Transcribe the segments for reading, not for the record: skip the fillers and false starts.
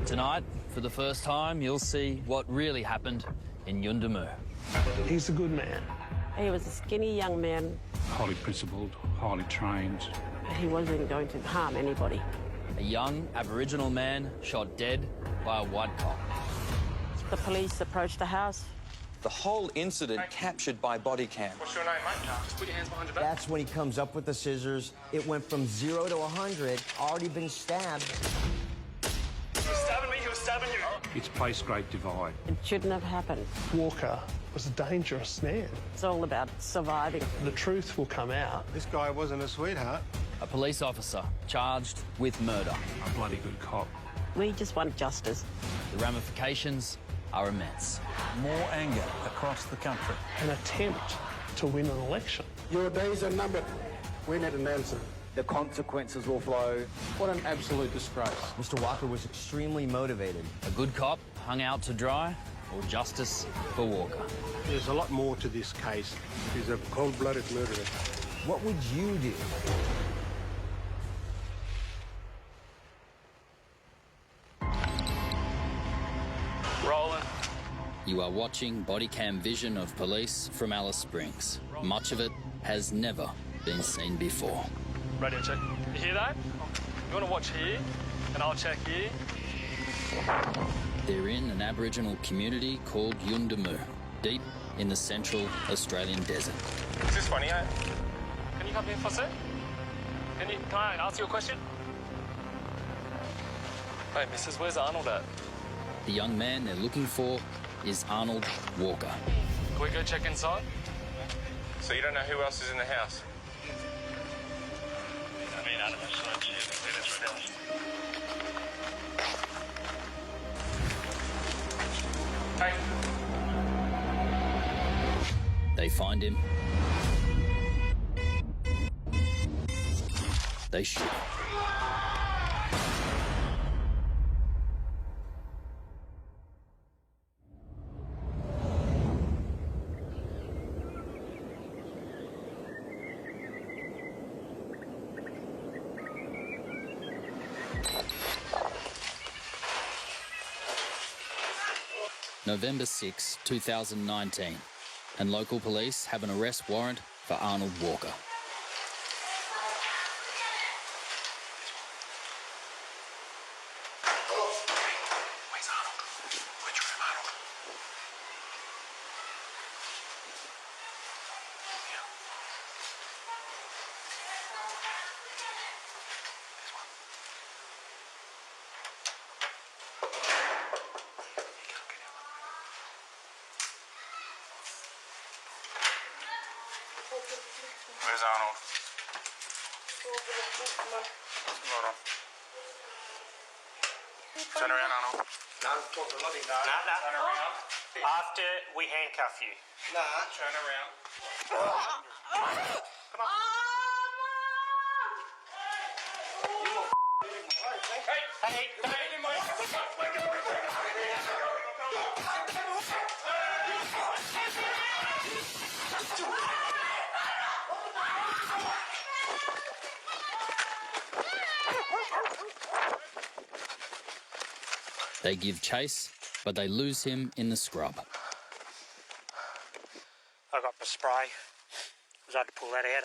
Tonight, for the first time, you'll see what really happened in Yuendamu. He's a good man. He was a skinny young man. Highly principled, highly trained. He wasn't going to harm anybody. A young Aboriginal man shot dead by a white cop. The police approached the house. The whole incident captured by Bodycam. What's your name, mate? Just put your hands behind your back. That's when he comes up with the scissors. It went from 0 to 100, already been stabbed. He was stabbing me, he was stabbing you. It's place-grade divide. It shouldn't have happened. Walker was a dangerous man. It's all about surviving. The truth will come out. This guy wasn't a sweetheart. A police officer charged with murder. A bloody good cop. We just want justice. The ramifications are immense. More anger across the country. An attempt to win an election. Your days are numbered. We need an answer. The consequences will flow. What an absolute disgrace. Mr. Walker was extremely motivated. A good cop hung out to dry, or justice for Walker. There's a lot more to this case. He's a cold-blooded murderer. What would you do? Rolling. You are watching Bodycam vision of police from Alice Springs. Much of it has never been seen before. Radio check. You hear that? You want to watch here, and I'll check here. They're in an Aboriginal community called Yuendamu, deep in the central Australian desert. Is this funny, eh? Can you come here for a sec? Can I ask you a question? Hey, missus, where's Arnold at? The young man they're looking for is Arnold Walker. Can we go check inside? So you don't know who else is in the house? Hey. They find him. They shoot him. November 6, 2019, and local police have an arrest warrant for Arnold Walker. Where's Arnold? Which room, Arnold? Where's Arnold? Hold on. Turn around, Arnold. No, talk a lot in Turn around. After we handcuff you. Turn around. Come on. Hey, don't in my... They give chase, but they lose him in the scrub. I got the spray. I was had to pull that out.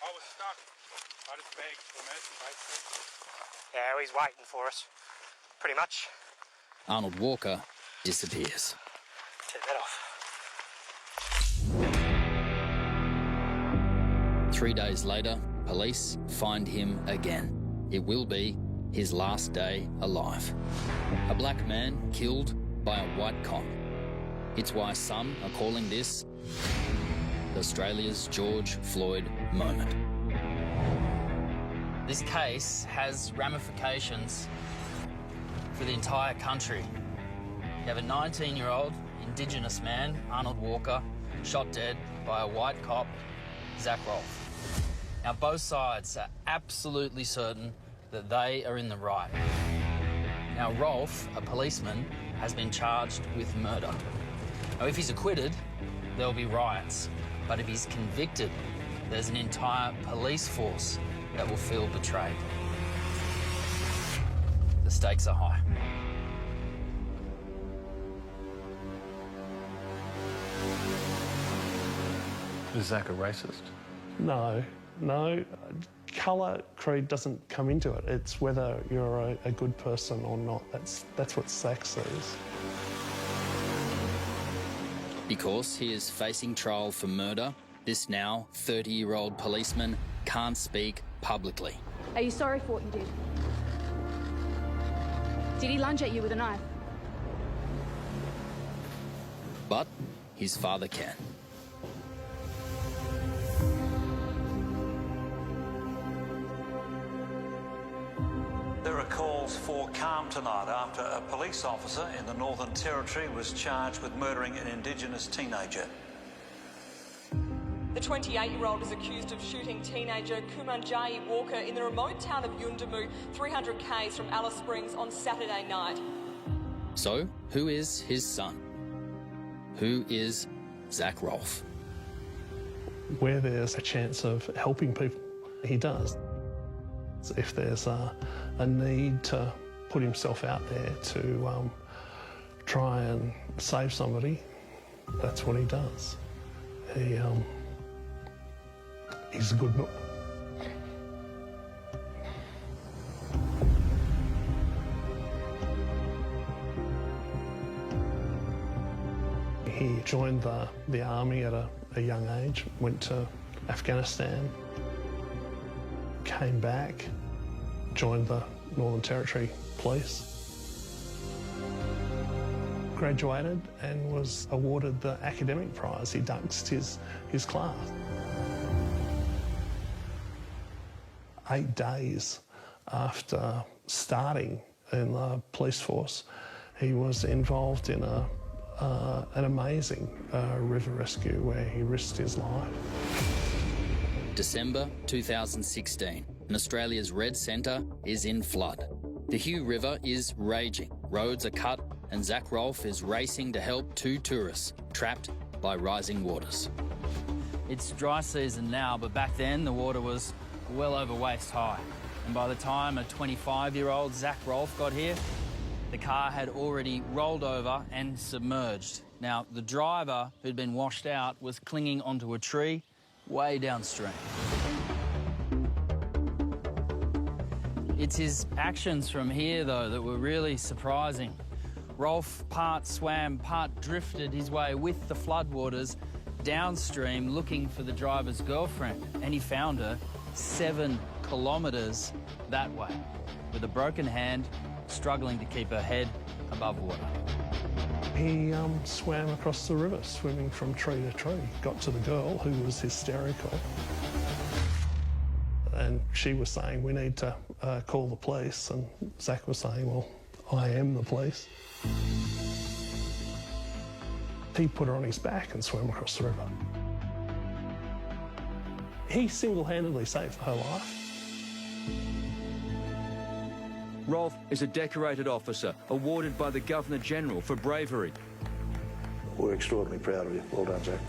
I was stuck. I just begged for mercy, basically. Yeah, he's waiting for us. Pretty much. Arnold Walker disappears. Take that off. 3 days later, police find him again. It will be his last day alive. A black man killed by a white cop. It's why some are calling this Australia's George Floyd moment. This case has ramifications for the entire country. You have a 19-year-old Indigenous man, Arnold Walker, shot dead by a white cop, Zach Rolfe. Now, both sides are absolutely certain that they are in the right. Now, Rolfe, a policeman, has been charged with murder. Now, if he's acquitted, there'll be riots. But if he's convicted, there's an entire police force that will feel betrayed. The stakes are high. Is Zach a racist? No. Colour, creed doesn't come into it. It's whether you're a good person or not. That's what Zach says. Because he is facing trial for murder, this now 30-year-old policeman can't speak publicly. Are you sorry for what you did? Did he lunge at you with a knife? But his father can. There are calls for calm tonight after a police officer in the Northern Territory was charged with murdering an Indigenous teenager. The 28-year-old is accused of shooting teenager Kumanjayi Walker in the remote town of Yuendumu, 300 k's from Alice Springs on Saturday night. So, who is his son? Who is Zach Rolfe? Where there's a chance of helping people, he does. If there's a need to put himself out there to try and save somebody, that's what he does. He's a good book. He joined the army at a young age, went to Afghanistan, came back, joined the Northern Territory Police, graduated and was awarded the academic prize. He duxed his class. 8 days after starting in the police force, he was involved in an amazing river rescue where he risked his life. December 2016, and Australia's Red Centre is in flood. The Hugh River is raging, roads are cut, and Zach Rolfe is racing to help 2 tourists trapped by rising waters. It's dry season now, but back then the water was well over waist high. And by the time a 25-year-old Zach Rolfe got here, the car had already rolled over and submerged. Now, the driver, who'd been washed out, was clinging onto a tree way downstream. It's his actions from here, though, that were really surprising. Rolfe part swam, part drifted his way with the floodwaters downstream looking for the driver's girlfriend, and he found her 7 kilometres that way, with a broken hand, struggling to keep her head above water. He swam across the river, swimming from tree to tree, got to the girl, who was hysterical. And she was saying, we need to call the police, and Zach was saying, well, I am the police. He put her on his back and swam across the river. He single-handedly saved her life. Rolfe is a decorated officer awarded by the Governor-General for bravery. We're extraordinarily proud of you. Well done, Jack.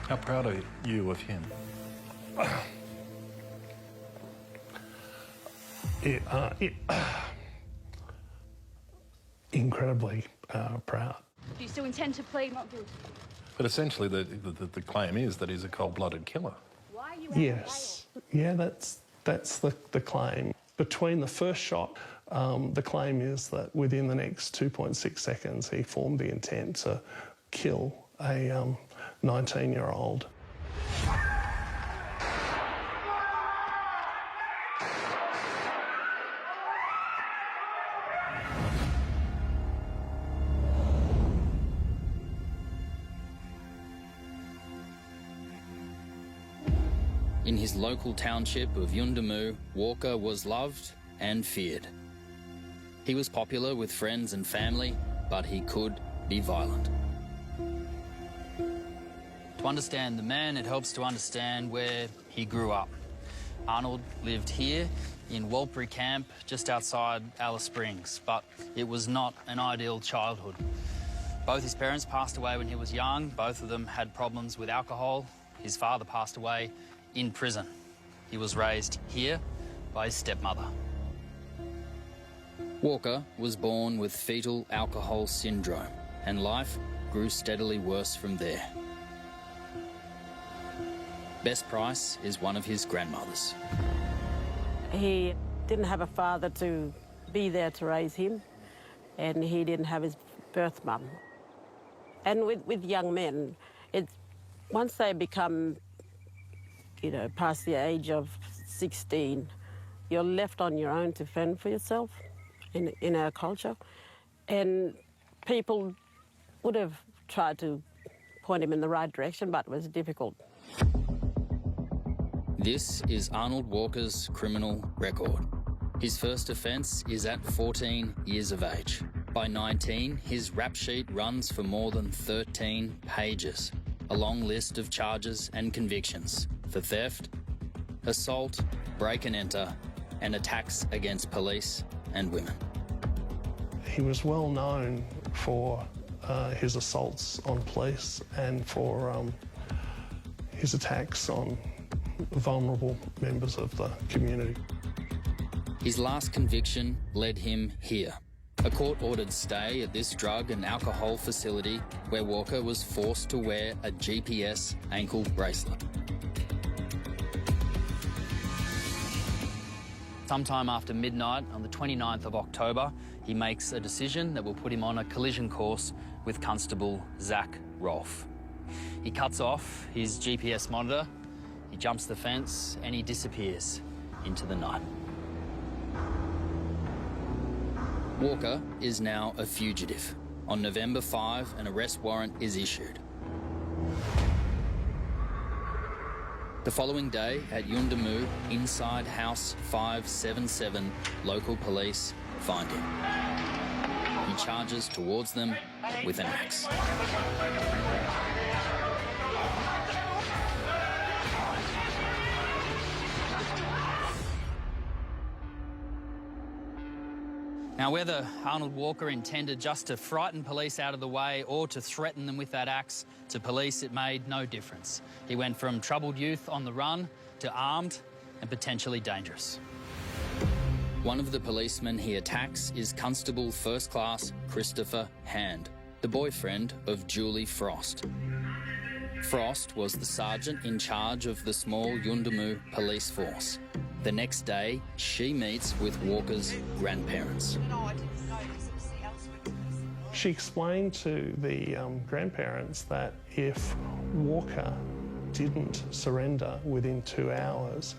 How proud are you of him? Incredibly proud. Do you still intend to plead not guilty? But essentially the claim is that he's a cold-blooded killer. Why are you Yes. Yeah, that's the claim. Between the first shot, the claim is that within the next 2.6 seconds, he formed the intent to kill a 19-year-old. In his local township of Yuendumu, Walker was loved and feared. He was popular with friends and family, but he could be violent. To understand the man, it helps to understand where he grew up. Arnold lived here in Walbury Camp, just outside Alice Springs, but it was not an ideal childhood. Both his parents passed away when he was young. Both of them had problems with alcohol. His father passed away in prison. He was raised here by his stepmother. Walker was born with fetal alcohol syndrome, and life grew steadily worse from there. Best Price is one of his grandmothers. He didn't have a father to be there to raise him, and he didn't have his birth mum. And with young men, once they become, past the age of 16, you're left on your own to fend for yourself in our culture. And people would have tried to point him in the right direction, but it was difficult. This is Arnold Walker's criminal record. His first offence is at 14 years of age. By 19, his rap sheet runs for more than 13 pages. A long list of charges and convictions for theft, assault, break and enter, and attacks against police and women. He was well known for his assaults on police and for his attacks on vulnerable members of the community. His last conviction led him here. A court-ordered stay at this drug and alcohol facility where Walker was forced to wear a GPS ankle bracelet. Sometime after midnight on the 29th of October, he makes a decision that will put him on a collision course with Constable Zach Rolfe. He cuts off his GPS monitor, he jumps the fence, and he disappears into the night. Walker is now a fugitive. On November 5, an arrest warrant is issued. The following day at Yuendumu, inside House 577, local police find him. He charges towards them with an axe. Now, whether Arnold Walker intended just to frighten police out of the way or to threaten them with that axe, to police it made no difference. He went from troubled youth on the run to armed and potentially dangerous. One of the policemen he attacks is Constable First Class Christopher Hand, the boyfriend of Julie Frost. Frost was the sergeant in charge of the small Yuendumu police force. The next day, she meets with Walker's grandparents. She explained to the grandparents that if Walker didn't surrender within 2 hours,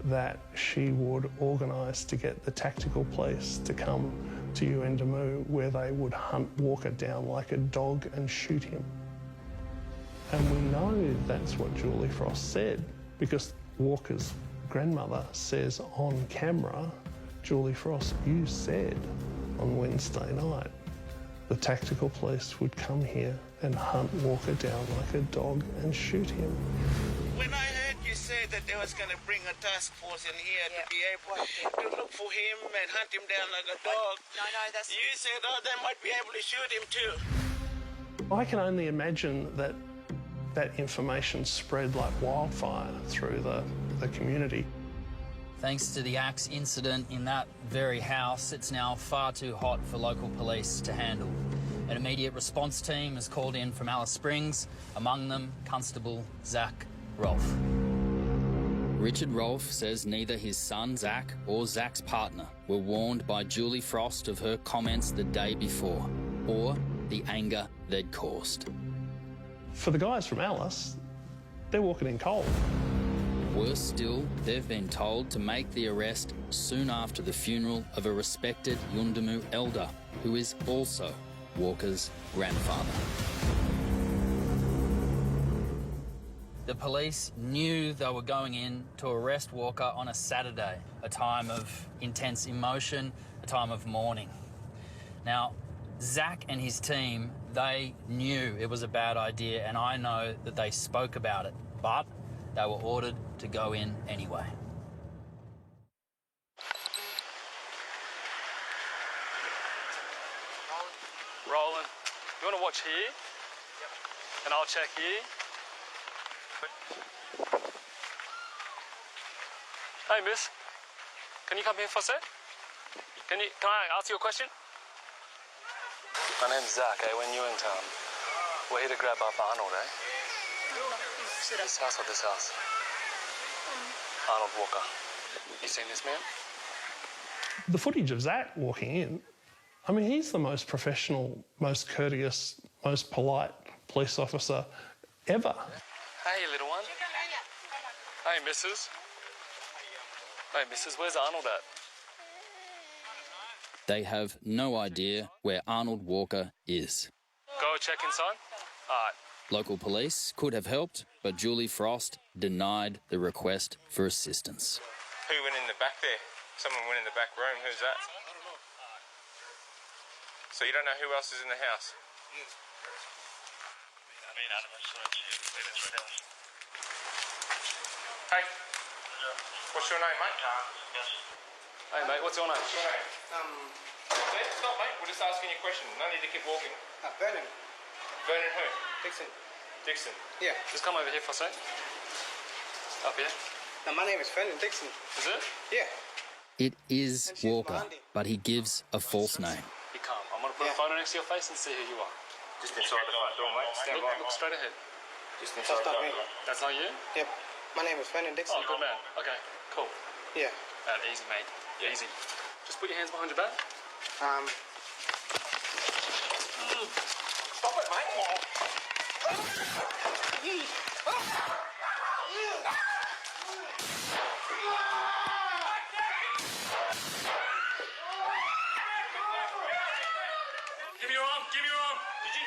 that she would organise to get the tactical police to come to Yuendumu, where they would hunt Walker down like a dog and shoot him. And we know that's what Julie Frost said, because Walker's grandmother says on camera, Julie Frost, you said on Wednesday night the tactical police would come here and hunt Walker down like a dog and shoot him. When I heard you say that they was going to bring a task force in here to be able to look for him and hunt him down like a dog, that's... You said, they might be able to shoot him too. I can only imagine that information spread like wildfire through the community. Thanks to the axe incident in that very house, it's now far too hot for local police to handle. An immediate response team is called in from Alice Springs, among them Constable Zach Rolfe. Richard Rolfe says neither his son Zach or Zach's partner were warned by Julie Frost of her comments the day before, or the anger they'd caused. For the guys from Alice, they're walking in cold. Worse still, they've been told to make the arrest soon after the funeral of a respected Yuendumu elder, who is also Walker's grandfather. The police knew they were going in to arrest Walker on a Saturday, a time of intense emotion, a time of mourning. Now, Zach and his team, they knew it was a bad idea, and I know that they spoke about it, but they were ordered to go in anyway. Roland, you want to watch here? Yep. And I'll check here. Hey, miss. Can you come here for a sec? Can I ask you a question? My name's Zach, When you in town? We're here to grab up Arnold, This house or this house? Arnold Walker. You seen this man? The footage of Zach walking in, I mean, he's the most professional, most courteous, most polite police officer ever. Hey, little one. Hey, missus. Hey, missus, where's Arnold at? They have no idea where Arnold Walker is. Go check inside? All right. Local police could have helped, but Julie Frost denied the request for assistance. Who went in the back there? Someone went in the back room. Who's that? So you don't know who else is in the house? Hey, what's your name, mate? Hey, mate, what's your name? What's your name? Stop, mate. We're just asking you a question. No need to keep walking. Vernon. Vernon who? Dixon. Dixon. Yeah. Just come over here for a sec. Up here. Now, my name is Vernon Dixon. Is it? Yeah. It is Walker, but he gives a false name. Be calm. I'm going to put a photo next to your face and see who you are. Just inside the front door, mate. Stand by. Look straight ahead. Just inside the front door. That's not you? Yep. My name is Vernon Dixon. Oh, good man. Okay, cool. Yeah. Easy, mate. Yeah. Easy. Just put your hands behind your back. Stop it, mate. Give me your arm. Give me your arm. Did you?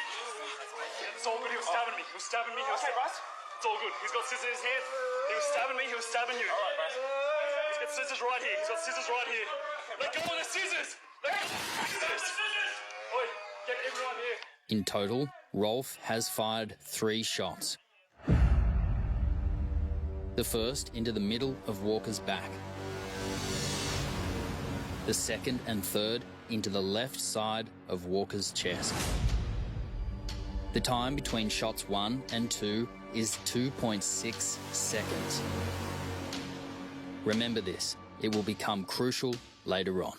It's all good. He was stabbing me. He was stabbing me. Okay, boss. It's all good. He's got scissors in his hand. He was stabbing me. He was stabbing you. All right, boss. He's got scissors right here. He's got scissors right here. Let go of the scissors. Let go of the scissors. Oi, get everyone here. In total, Rolfe has fired 3 shots. The first into the middle of Walker's back. The second and third into the left side of Walker's chest. The time between shots 1 and 2 is 2.6 seconds. Remember this, it will become crucial later on.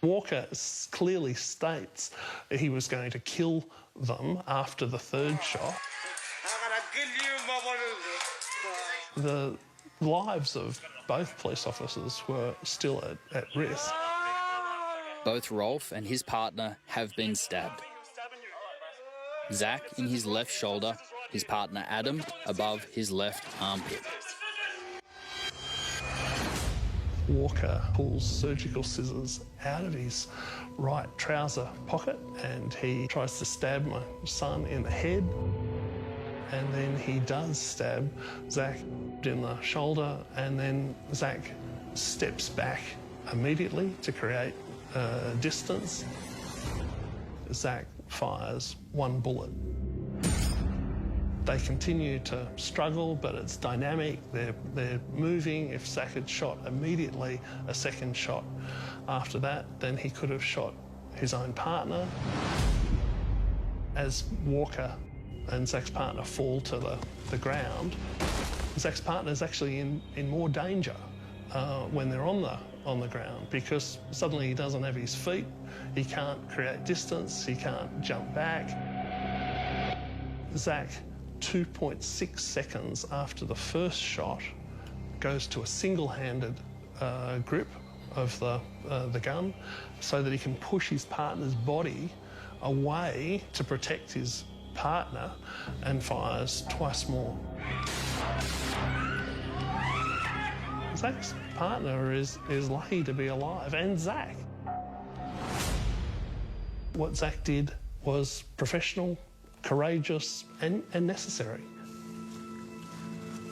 Walker clearly states he was going to kill them after the third shot. The lives of both police officers were still at risk. Both Rolfe and his partner have been stabbed. Zach in his left shoulder, his partner Adam above his left armpit. Walker pulls surgical scissors out of his right trouser pocket and he tries to stab my son in the head. And then he does stab Zach in the shoulder, and then Zach steps back immediately to create distance. Zach fires 1 bullet. They continue to struggle, but it's dynamic. They're moving. If Zach had shot immediately a second shot after that, then he could have shot his own partner. As Walker and Zach's partner fall to the ground, Zach's partner is actually in more danger when they're on the ground, because suddenly he doesn't have his feet, he can't create distance, he can't jump back. Zach, 2.6 seconds after the first shot, goes to a single-handed grip of the gun so that he can push his partner's body away to protect his partner, and fires twice more. Zach's partner is lucky to be alive, and Zach. What Zach did was professional, courageous, and necessary.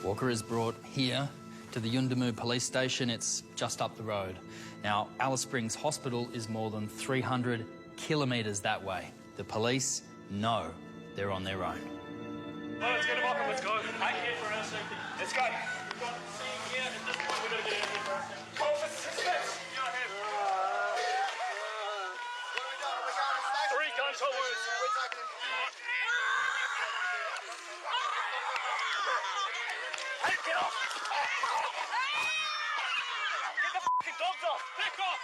Walker is brought here to the Yuendumu police station. It's just up the road. Now, Alice Springs Hospital is more than 300 kilometres that way. The police know they're on their own. Oh, let's get him up and let's go. I here for our safety. Let's go. We've got the scene here at this point. We've got to get out of here for our safety. Call for suspects. Go ahead. 3 gunshot wounds. Hey, get off! Get the fucking dogs off! Back off!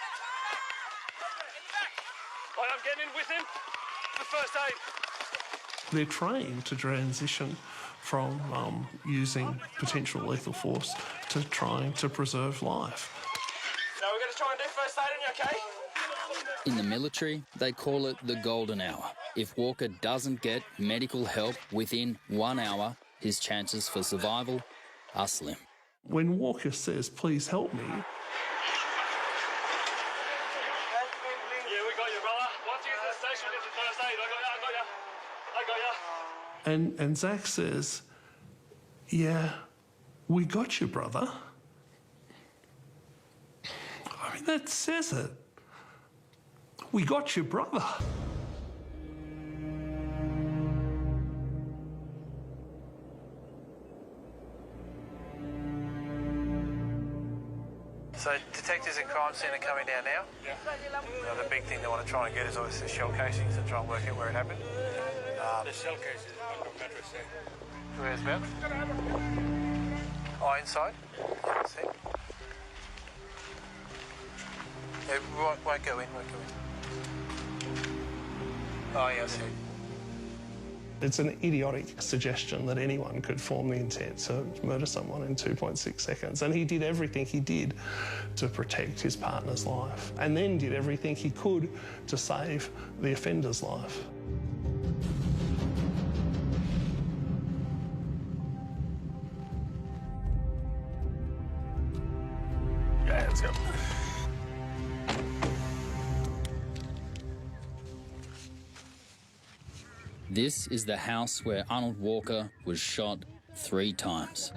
Right, I'm getting in with him. The first aid. They're trained to transition from using potential lethal force to trying to preserve life. Now we're going to try and do first aid on you, okay? In the military, they call it the golden hour. If Walker doesn't get medical help within 1 hour, his chances for survival are slim. When Walker says, "Please help me," Yeah, we got you, brother. Once you get to the station, we'll get you first aid. I got you. and Zach says, "Yeah, we got you, brother." I mean, that says it. We got you, brother. So detectives and crime scene are coming down now. Yeah. The big thing they want to try and get is obviously the shell casings to try and work out where it happened. The shell cases under mattress there. Where's about? Oh, inside? Yeah, I see. It won't go in, Oh, yeah, I see. It's an idiotic suggestion that anyone could form the intent to murder someone in 2.6 seconds. And he did everything he did to protect his partner's life, and then did everything he could to save the offender's life. Yeah, let's go. This is the house where Arnold Walker was shot 3 times.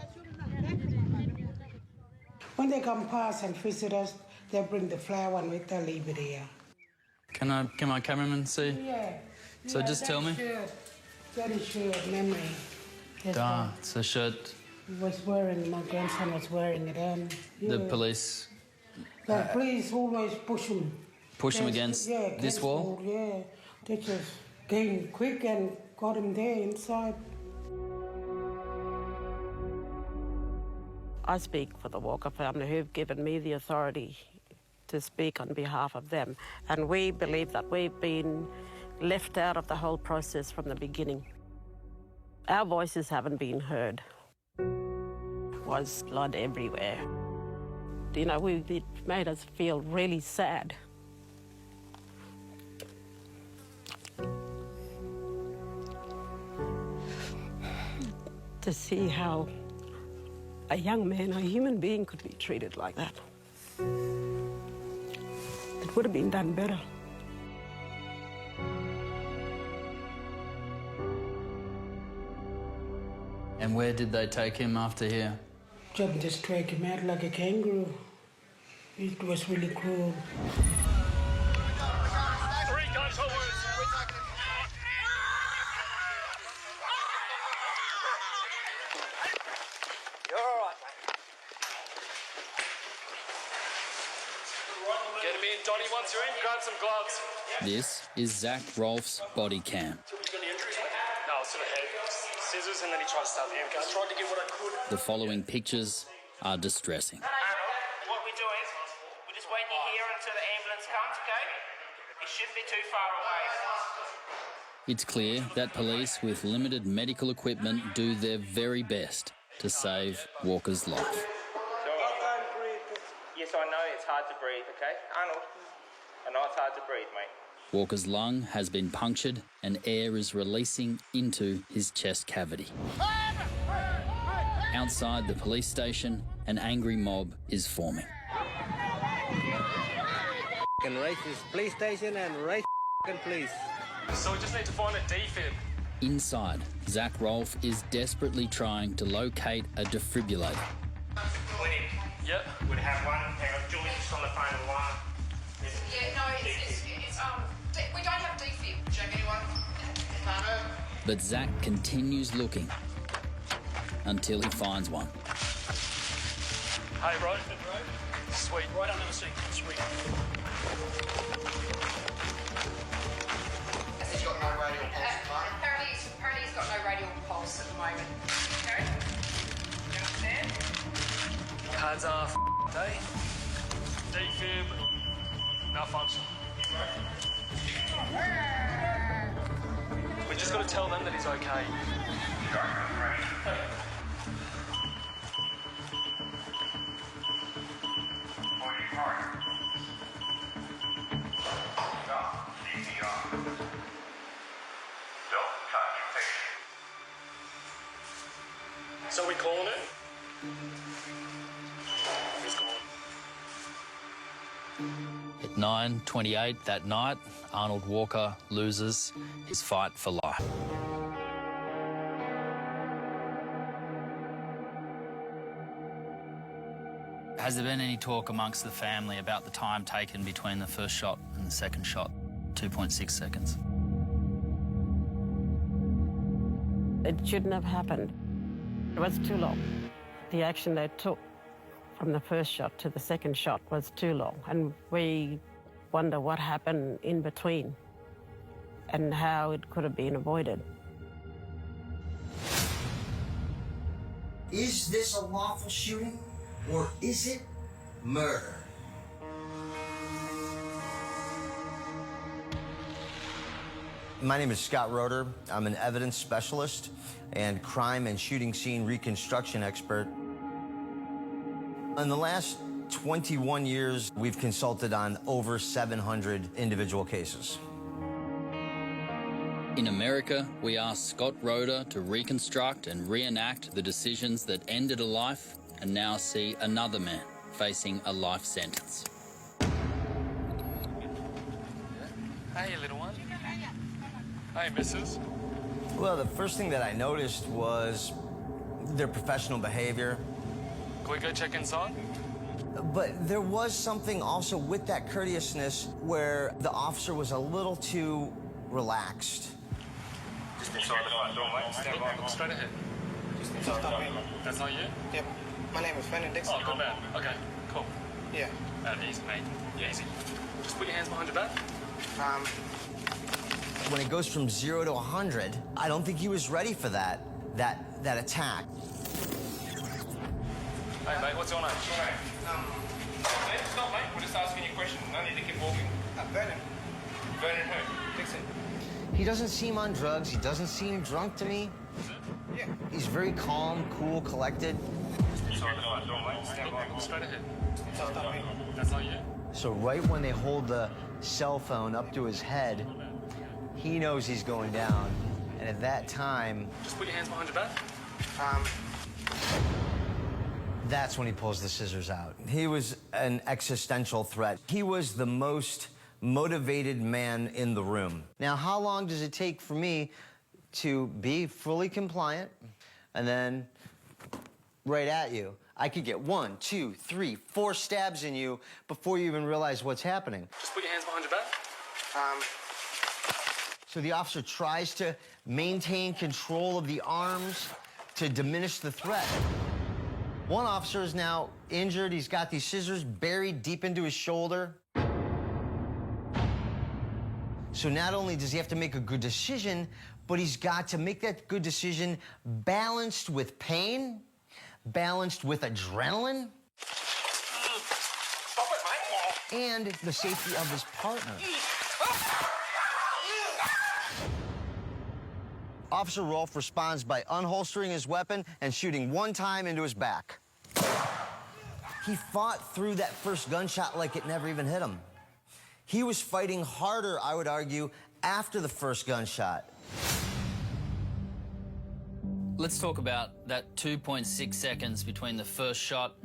When they come past and visit us, they bring the flower and they leave it here. Can my cameraman see? Yeah. So just tell me. That is shirt, memory. It's a shirt. He was wearing, my grandson was wearing it, and The police the police always push him. push him against this wall? Yeah, they just came quick and got him there inside. I speak for the Walker family, who've given me the authority to speak on behalf of them. And we believe that we've been left out of the whole process from the beginning. Our voices haven't been heard. There was blood everywhere. You know, it made us feel really sad. To see how a young man, a human being, could be treated like that. It would have been done better. And where did they take him after here? Just drag him out like a kangaroo. It was really cruel. 3 guns forwards. You're all right, mate. Get him in, Donnie. Once you're in, grab some gloves. This is Zach Rolfe's body cam. You got any injuries, mate? No, it's to the head. Scissors, and then he tried to stab the ambulance. I tried to get what I could. The following pictures are distressing. What we're doing, we're just waiting you here until the ambulance comes, okay? It shouldn't be too far away. It's clear that police with limited medical equipment do their very best to save Walker's life. Yes, I know it's hard to breathe, okay? Arnold, I know it's hard to breathe, mate. Walker's lung has been punctured and air is releasing into his chest cavity. Outside the police station, an angry mob is forming. Can race this police station and race police. So we just need to find a defib. Inside, Zach Rolfe is desperately trying to locate a defibrillator. Clinic. Yep. We'd have one. Hang on, Julie's just on the phone with one. Yeah, no, it's we don't have defib. Do you have anyone? But Zach continues looking until he finds one. Hey, bro. Sweet. Right under the seat. Sweet. He's got no radial pulse. Apparently he's got no radial pulse at the moment. Okay? You understand? Pads are hey. Defib. Malfunction. We're just got to tell them that he's okay. So we calling it? He's gone. At 9:28 that night, Arnold Walker loses his fight for life. Has there been any talk amongst the family about the time taken between the first shot and the second shot? 2.6 seconds. It shouldn't have happened. It was too long. The action they took from the first shot to the second shot was too long, and we wonder what happened in between and how it could have been avoided. Is this a lawful shooting, or is it murder? My name is Scott Roeder. I'm an evidence specialist and crime and shooting scene reconstruction expert. In the last 21 years, we've consulted on over 700 individual cases. In America, we asked Scott Roeder to reconstruct and reenact the decisions that ended a life and now see another man facing a life sentence. Hey, little one. Hey, missus. Well, the first thing that I noticed was their professional behavior. Can we go check inside? But there was something also with that courteousness where the officer was a little too relaxed. Just inside the front door, mate. Stand by. Look straight ahead. Just inside the front door. That's not you? Yep. My name is Fenton Dixon. Oh, good man. Okay, cool. Yeah. Easy, mate. Easy. Just put your hands behind your back. When it goes from 0 to 100, I don't think he was ready for that attack. Hey, mate, what's your name? Stop, mate. We're just asking you questions. No need to keep walking. Vernon. Vernon who? Dixon. He doesn't seem on drugs. He doesn't seem drunk to me. Yeah. He's very calm, cool, collected. Inside the front door, mate. Stand by. Look straight ahead. Stop, mate. That's not you? So right when they hold the cell phone up to his head, he knows he's going down. And at that time... Just put your hands behind your back. That's when he pulls the scissors out. He was an existential threat. He was the most motivated man in the room. Now, how long does it take for me to be fully compliant and then right at you? I could get 1, 2, 3, 4 stabs in you before you even realize what's happening. Just put your hands behind your back. So the officer tries to maintain control of the arms to diminish the threat. One officer is now injured. He's got these scissors buried deep into his shoulder. So not only does he have to make a good decision, but he's got to make that good decision balanced with pain, balanced with adrenaline, Stop it, mate. and the safety of his partner. Officer Rolfe responds by unholstering his weapon and shooting 1 time into his back. He fought through that first gunshot like it never even hit him. He was fighting harder, I would argue, after the first gunshot. Let's talk about that 2.6 seconds between the first shot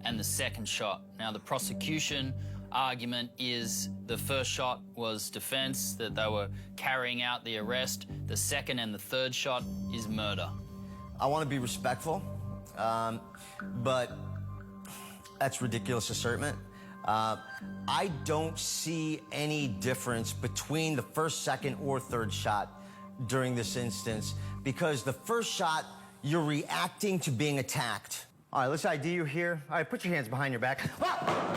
and the second shot. Now, the prosecution argument is the first shot was defense, that they were carrying out the arrest. The second and the third shot is murder. I want to be respectful, but that's ridiculous assertment. I don't see any difference between the first, second, or third shot during this instance, because the first shot, you're reacting to being attacked. All right, let's ID you here. All right, put your hands behind your back. Ah!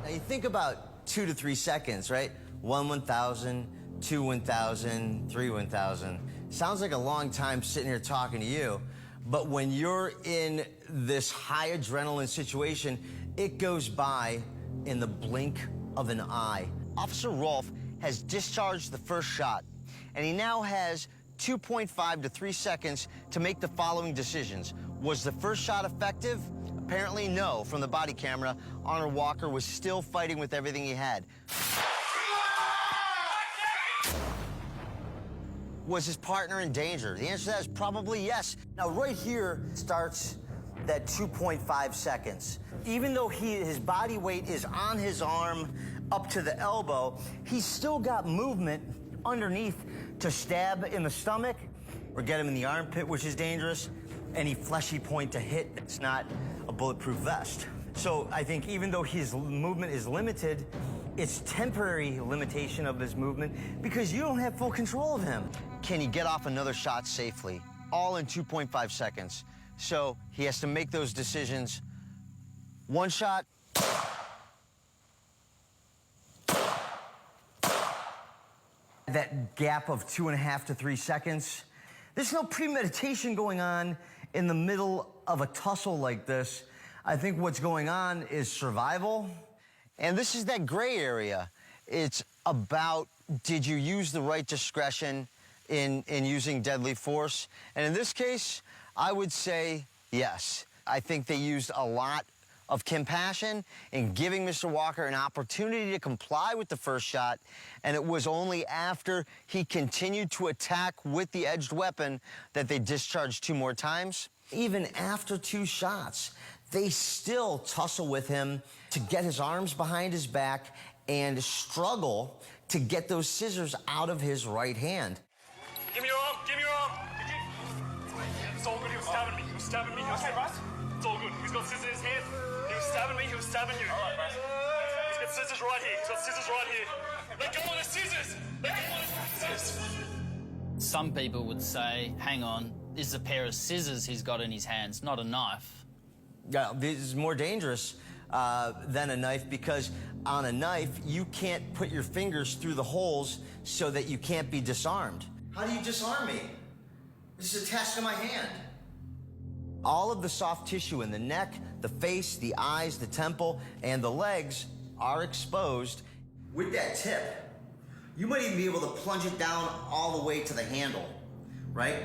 Now, you think about 2 to 3 seconds, right? 1 1,000, 2 1,000, 3 1,000. Sounds like a long time sitting here talking to you, but when you're in this high adrenaline situation, it goes by in the blink of an eye. Officer Rolfe has discharged the first shot, and he now has 2.5 to 3 seconds to make the following decisions. Was the first shot effective? Apparently no. From the body camera, Arnold Walker was still fighting with everything he had. Was his partner in danger? The answer to that is probably yes. Now, right here starts that 2.5 seconds. Even though his body weight is on his arm up to the elbow, he's still got movement underneath to stab in the stomach or get him in the armpit, which is dangerous. Any fleshy point to hit that's not a bulletproof vest. So I think even though his movement is limited, it's temporary limitation of his movement because you don't have full control of him. Can he get off another shot safely? All in 2.5 seconds. So he has to make those decisions. One shot. That gap of 2.5 to 3 seconds. There's no premeditation going on in the middle of a tussle like this. I think what's going on is survival. And this is that gray area. It's about, did you use the right discretion in using deadly force? And in this case, I would say yes. I think they used a lot of compassion in giving Mr. Walker an opportunity to comply with the first shot, and it was only after he continued to attack with the edged weapon that they discharged 2 more times. Even after 2 shots, they still tussle with him to get his arms behind his back and struggle to get those scissors out of his right hand. Give me your arm, give me your arm. It's all good, he was stabbing me, Okay, Bryce? It's all good. He's got scissors in his hand. He was stabbing me, he was stabbing you. All right, Bryce. He's got scissors right here, he's got scissors right here. Let go of the scissors! Let go of the scissors! Some people would say, hang on, this is a pair of scissors he's got in his hands, not a knife. Yeah, this is more dangerous than a knife because on a knife, you can't put your fingers through the holes so that you can't be disarmed. How do you disarm me? This is attached to my hand. All of the soft tissue in the neck, the face, the eyes, the temple, and the legs are exposed. With that tip, you might even be able to plunge it down all the way to the handle, right?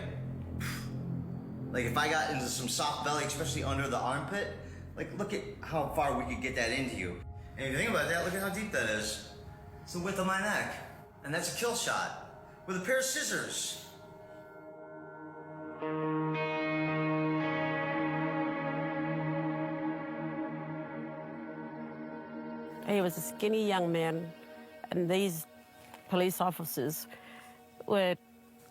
Like if I got into some soft belly, especially under the armpit, like look at how far we could get that into you. And if you think about that, look at how deep that is. It's the width of my neck. And that's a kill shot with a pair of scissors. He was a skinny young man, and these police officers were,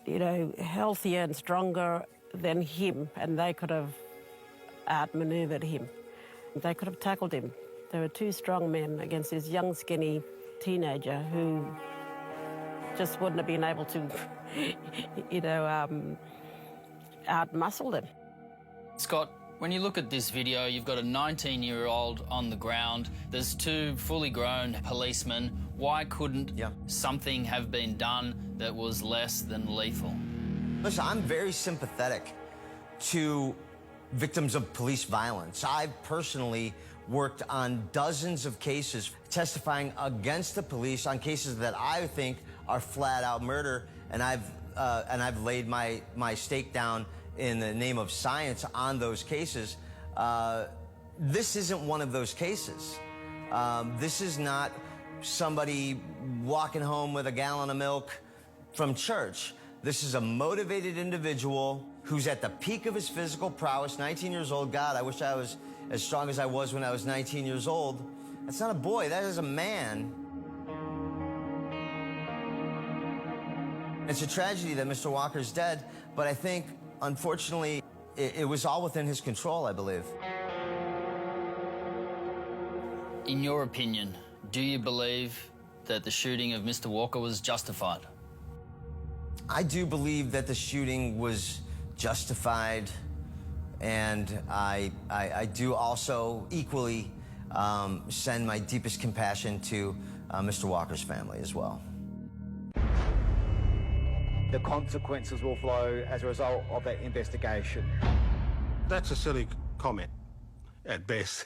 you know, healthier and stronger than him, and they could have outmaneuvered him. They could have tackled him. They were 2 strong men against this young, skinny teenager who just wouldn't have been able to, you know, outmuscle them. Scott, when you look at this video, you've got a 19-year-old on the ground. There's 2 fully grown policemen. Why couldn't something have been done that was less than lethal? Listen, I'm very sympathetic to victims of police violence. I've personally worked on dozens of cases testifying against the police on cases that I think are flat-out murder, and I've laid my stake down in the name of science on those cases. This isn't one of those cases. This is not somebody walking home with a gallon of milk from church. This is a motivated individual who's at the peak of his physical prowess, 19 years old. God, I wish I was as strong as I was when I was 19 years old. That's not a boy, that is a man. It's a tragedy that Mr. Walker's dead, but I think, unfortunately, it was all within his control, I believe. In your opinion, do you believe that the shooting of Mr. Walker was justified? I do believe that the shooting was justified, and I do also equally send my deepest compassion to Mr. Walker's family as well. The consequences will flow as a result of that investigation. That's a silly comment, at best.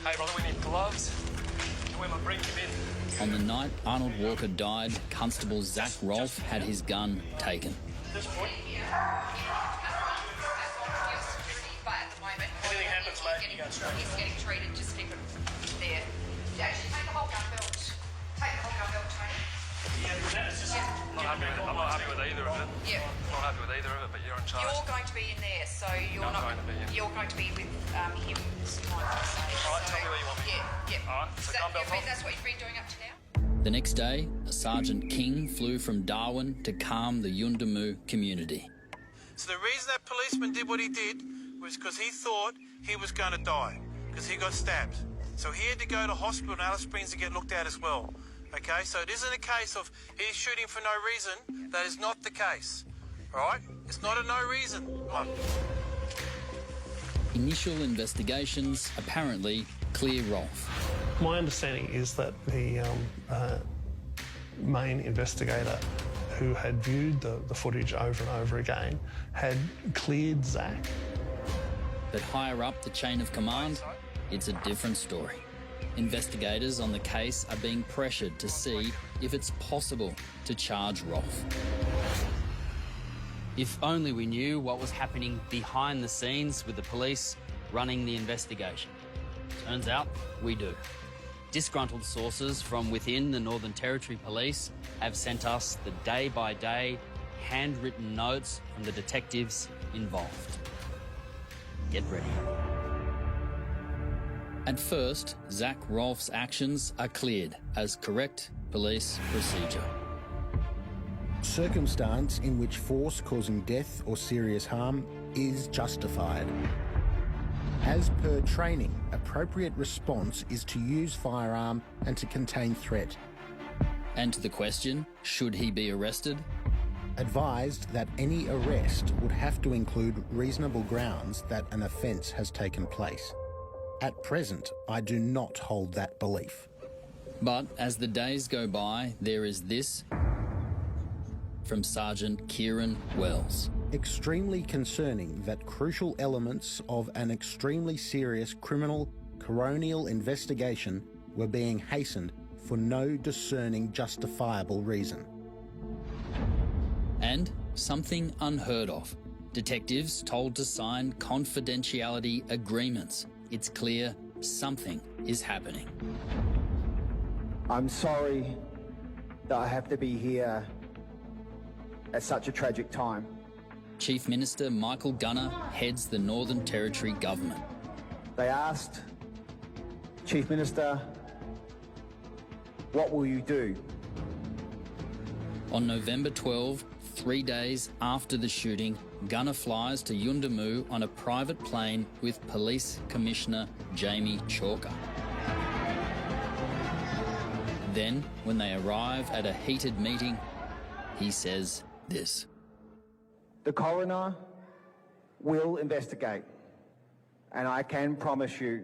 Hey, brother, we need gloves. And when I bring him in. On the night Arnold Walker died, Constable Zach Rolfe had his gun taken. But at the moment, anything happens, mate, you go straight. He's getting treated, just keep it there. Actually, take the whole gun belt. Take the whole gun belt, Tony. Yeah, that's just... I'm not happy with either of it. Yeah. I'm not happy with either of it, but you're in charge. You're going to be in there, so you're not going to be, yeah. You're going to be with him this time. All right, tell me where you want me. Yeah. All right, so gun belt on. That's what you've been doing up to now? The next day, Sergeant King flew from Darwin to calm the Yundamu community. So the reason that policeman did what he did was because he thought he was going to die, because he got stabbed. So he had to go to hospital in Alice Springs to get looked at as well. Okay, so it isn't a case of he's shooting for no reason. That is not the case. All right? It's not a no reason one. Initial investigations apparently clear Rolfe. My understanding is that the main investigator who had viewed the footage over and over again had cleared Zach. But higher up the chain of command, it's a different story. Investigators on the case are being pressured to see if it's possible to charge Rolfe. If only we knew what was happening behind the scenes with the police running the investigation. Turns out we do. Disgruntled sources from within the Northern Territory Police have sent us the day-by-day handwritten notes from the detectives involved. Get ready. At first, Zach Rolfe's actions are cleared as correct police procedure. Circumstance in which force causing death or serious harm is justified. As per training, appropriate response is to use firearm and to contain threat. And to the question, should he be arrested? Advised that any arrest would have to include reasonable grounds that an offence has taken place. At present, I do not hold that belief. But as the days go by, there is this from Sergeant Kieran Wells. Extremely concerning that crucial elements of an extremely serious criminal coronial investigation were being hastened for no discerning justifiable reason. And something unheard of. Detectives told to sign confidentiality agreements. It's clear something is happening. I'm sorry that I have to be here at such a tragic time. Chief Minister Michael Gunner heads the Northern Territory government. They asked, Chief Minister, what will you do? On November 12, 3 days after the shooting, Gunner flies to Yundamu on a private plane with Police Commissioner Jamie Chalker. Then, when they arrive at a heated meeting, he says this. The coroner will investigate, and I can promise you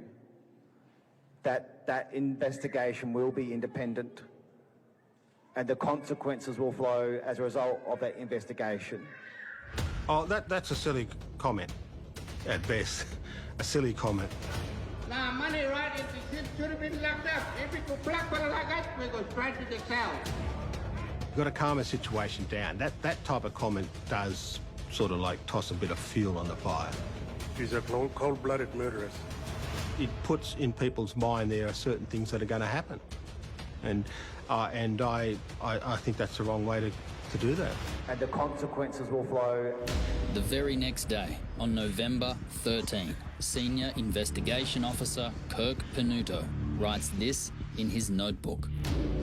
that that investigation will be independent and the consequences will flow as a result of that investigation. Oh, that's a silly comment, at best. A silly comment. Now, money right if the should have been locked up. If it was black people like us, we go straight to the cell. You've got to calm a situation down. That type of comment does sort of like toss a bit of fuel on the fire. He's a cold-blooded murderer. It puts in people's mind there are certain things that are going to happen. And I think that's the wrong way to do that. And the consequences will flow. The very next day, on November 13, Senior Investigation Officer Kirk Penuto writes this in his notebook.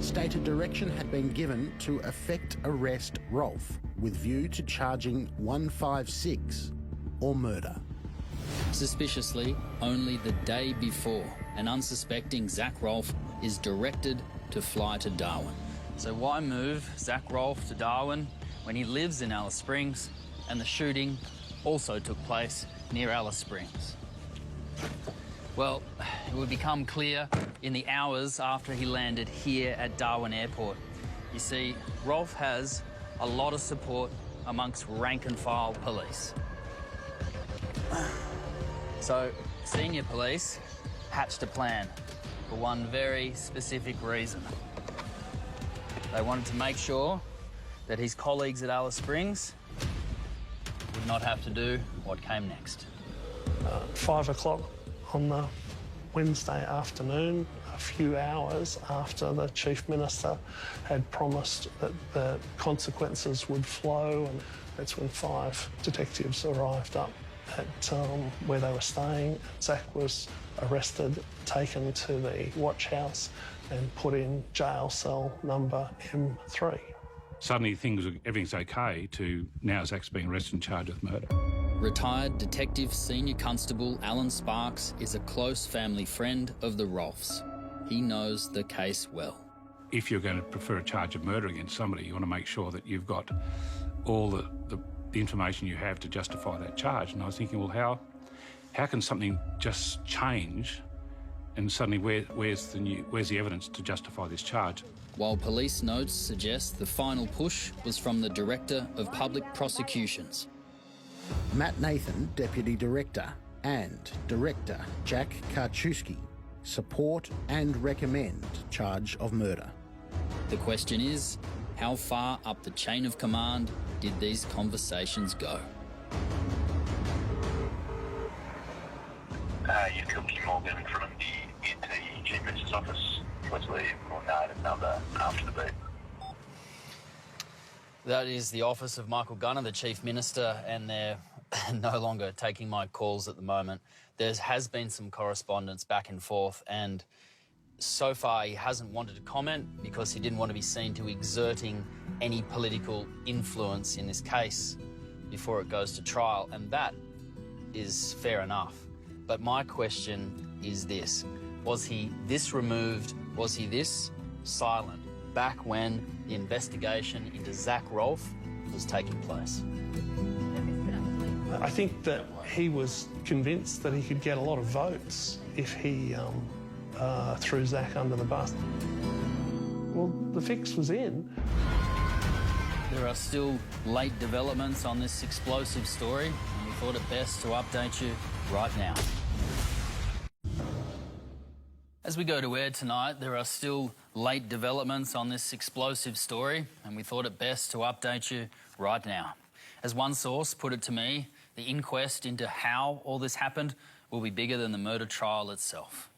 Stated direction had been given to effect arrest Rolfe with view to charging 156 or murder. Suspiciously, only the day before, an unsuspecting Zach Rolfe is directed to fly to Darwin. So why move Zach Rolfe to Darwin when he lives in Alice Springs and the shooting also took place near Alice Springs? Well, it would become clear in the hours after he landed here at Darwin Airport. You see, Rolfe has a lot of support amongst rank-and-file police. So, senior police hatched a plan for one very specific reason. They wanted to make sure that his colleagues at Alice Springs would not have to do what came next. 5 o'clock on the Wednesday afternoon, a few hours after the Chief Minister had promised that the consequences would flow, and that's when 5 detectives arrived up at where they were staying. Zach was arrested, taken to the watch house and put in jail cell number M3. Suddenly everything's okay to now Zach's being arrested and charged with murder. Retired Detective Senior Constable Alan Sparks is a close family friend of the Rolfes. He knows the case well. If you're going to prefer a charge of murder against somebody, you want to make sure that you've got all the information you have to justify that charge. And I was thinking, well, how can something just change and suddenly where's the evidence to justify this charge? While police notes suggest the final push was from the Director of Public Prosecutions. Matt Nathan, Deputy Director, and Director Jack Karczewski support and recommend charge of murder. The question is, how far up the chain of command did these conversations go? You've got Kim Morgan from the Chief Minister's office. Let's leave or name and number after the beep. That is the office of Michael Gunner, the Chief Minister, and they're no longer taking my calls at the moment. There has been some correspondence back and forth, and so far he hasn't wanted to comment because he didn't want to be seen to exerting any political influence in this case before it goes to trial, and that is fair enough. But my question is this: was he this removed, was he this silent back when the investigation into Zach Rolfe was taking place? I think that he was convinced that he could get a lot of votes if he threw Zach under the bus. Well, the fix was in. There are still late developments on this explosive story, and we thought it best to update you right now. As we go to air tonight, there are still late developments on this explosive story, and we thought it best to update you right now. As one source put it to me, the inquest into how all this happened will be bigger than the murder trial itself.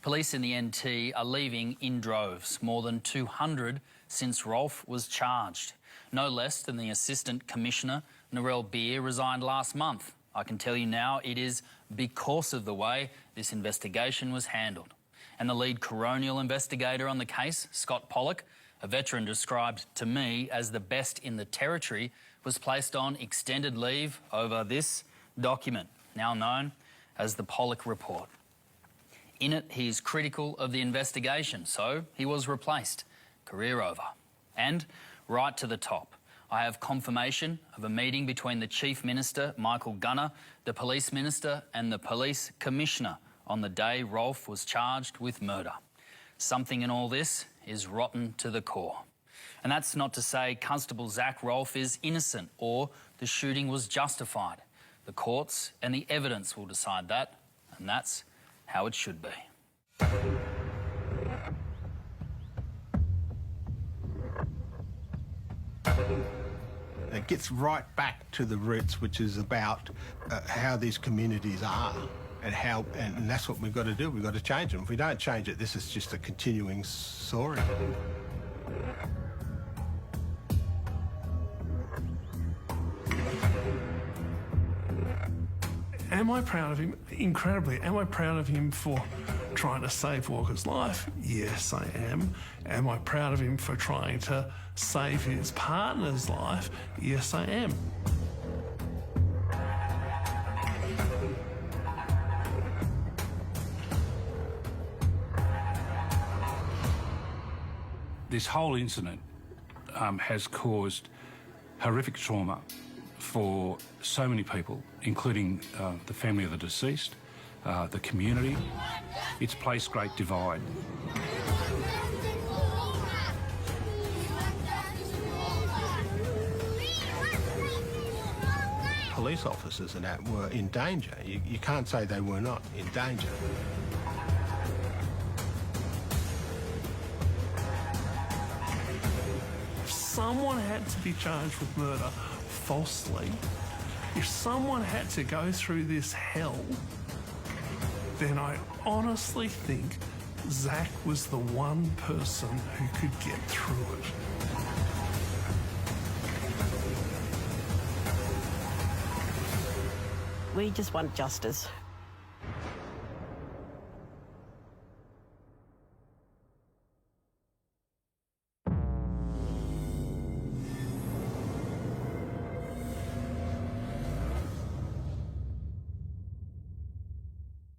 Police in the NT are leaving in droves, more than 200 since Rolfe was charged. No less than the Assistant Commissioner, Narelle Beer, resigned last month. I can tell you now it is because of the way this investigation was handled. And the lead coronial investigator on the case, Scott Pollock, a veteran described to me as the best in the territory, was placed on extended leave over this document, now known as the Pollock Report. In it, he is critical of the investigation, so he was replaced. Career over. And right to the top, I have confirmation of a meeting between the Chief Minister, Michael Gunner, the Police Minister and the Police Commissioner on the day Rolfe was charged with murder. Something in all this is rotten to the core. And that's not to say Constable Zach Rolfe is innocent or the shooting was justified. The courts and the evidence will decide that, and that's how it should be. It gets right back to the roots, which is about how these communities are and that's what we've got to do. We've got to change them. If we don't change it, this is just a continuing story. Am I proud of him? Incredibly. Am I proud of him for trying to save Walker's life? Yes, I am. Am I proud of him for trying to save his partner's life? Yes, I am. This whole incident has caused horrific trauma for so many people, including the family of the deceased, the community. It's placed great divide. Police officers and that were in danger. You can't say they were not in danger. someone had to be charged with murder falsely, if someone had to go through this hell, then I honestly think Zach was the one person who could get through it. We just want justice.